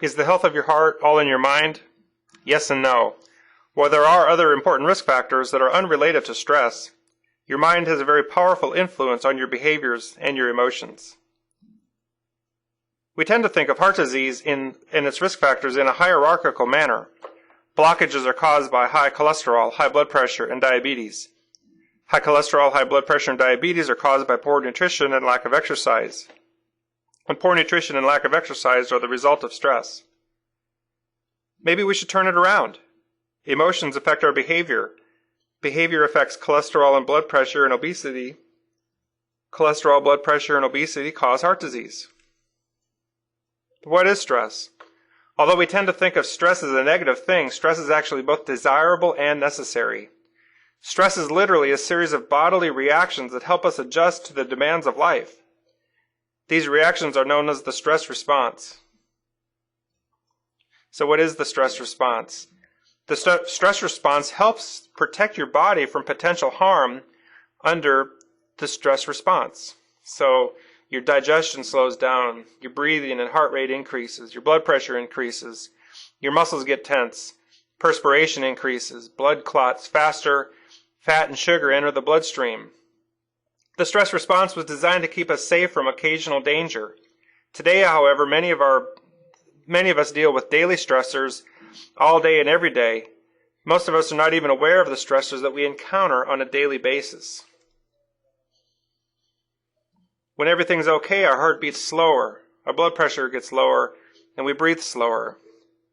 Is the health of your heart all in your mind? Yes and no. While there are other important risk factors that are unrelated to stress, your mind has a very powerful influence on your behaviors and your emotions. We tend to think of heart disease and its risk factors in a hierarchical manner. Blockages are caused by high cholesterol, high blood pressure, and diabetes. High cholesterol, high blood pressure, and diabetes are caused by poor nutrition and lack of exercise. And poor nutrition and lack of exercise are the result of stress. Maybe we should turn it around. Emotions affect our behavior. Behavior affects cholesterol and blood pressure and obesity. Cholesterol, blood pressure, and obesity cause heart disease. What is stress? Although we tend to think of stress as a negative thing, stress is actually both desirable and necessary. Stress is literally a series of bodily reactions that help us adjust to the demands of life. These reactions are known as the stress response. So what is the stress response? The stress response helps protect your body from potential harm under the stress response. So your digestion slows down, your breathing and heart rate increases, your blood pressure increases, your muscles get tense, perspiration increases, blood clots faster, fat and sugar enter the bloodstream. The stress response was designed to keep us safe from occasional danger. Today, however, many of us deal with daily stressors all day and every day. Most of us are not even aware of the stressors that we encounter on a daily basis. When everything's okay, our heart beats slower, our blood pressure gets lower, and we breathe slower.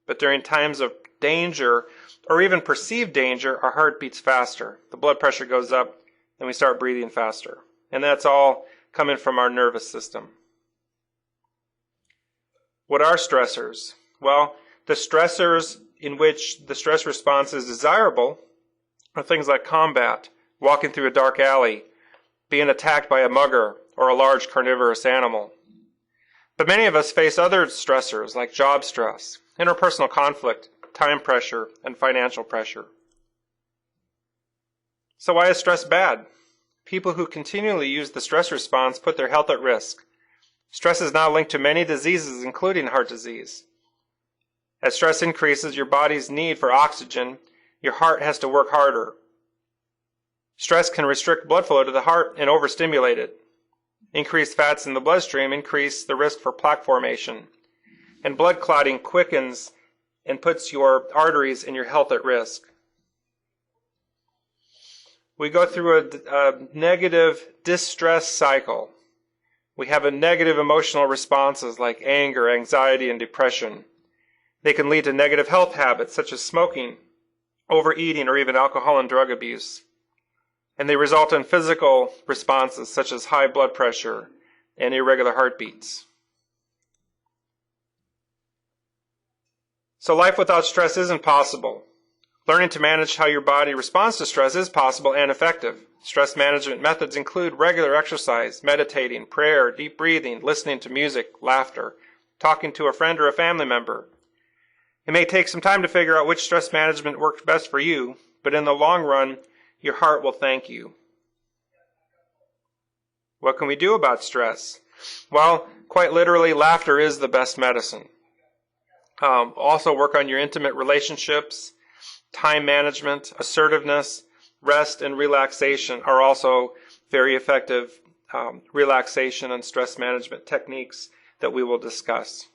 But during times of danger, or even perceived danger, our heart beats faster. The blood pressure goes up, and we start breathing faster. And that's all coming from our nervous system. What are stressors? Well, the stressors in which the stress response is desirable are things like combat, walking through a dark alley, being attacked by a mugger or a large carnivorous animal. But many of us face other stressors like job stress, interpersonal conflict, time pressure, and financial pressure. So why is stress bad? People who continually use the stress response put their health at risk. Stress is now linked to many diseases, including heart disease. As stress increases your body's need for oxygen, your heart has to work harder. Stress can restrict blood flow to the heart and overstimulate it. Increased fats in the bloodstream increase the risk for plaque formation. And blood clotting quickens and puts your arteries and your health at risk. We go through a negative distress cycle. We have a negative emotional responses like anger, anxiety, and depression. They can lead to negative health habits such as smoking, overeating, or even alcohol and drug abuse. And they result in physical responses such as high blood pressure and irregular heartbeats. So life without stress isn't possible. Learning to manage how your body responds to stress is possible and effective. Stress management methods include regular exercise, meditating, prayer, deep breathing, listening to music, laughter, talking to a friend or a family member. It may take some time to figure out which stress management works best for you, but in the long run, your heart will thank you. What can we do about stress? Well, quite literally, laughter is the best medicine. Also work on your intimate relationships. Time management, assertiveness, rest, and relaxation are also very effective relaxation and stress management techniques that we will discuss.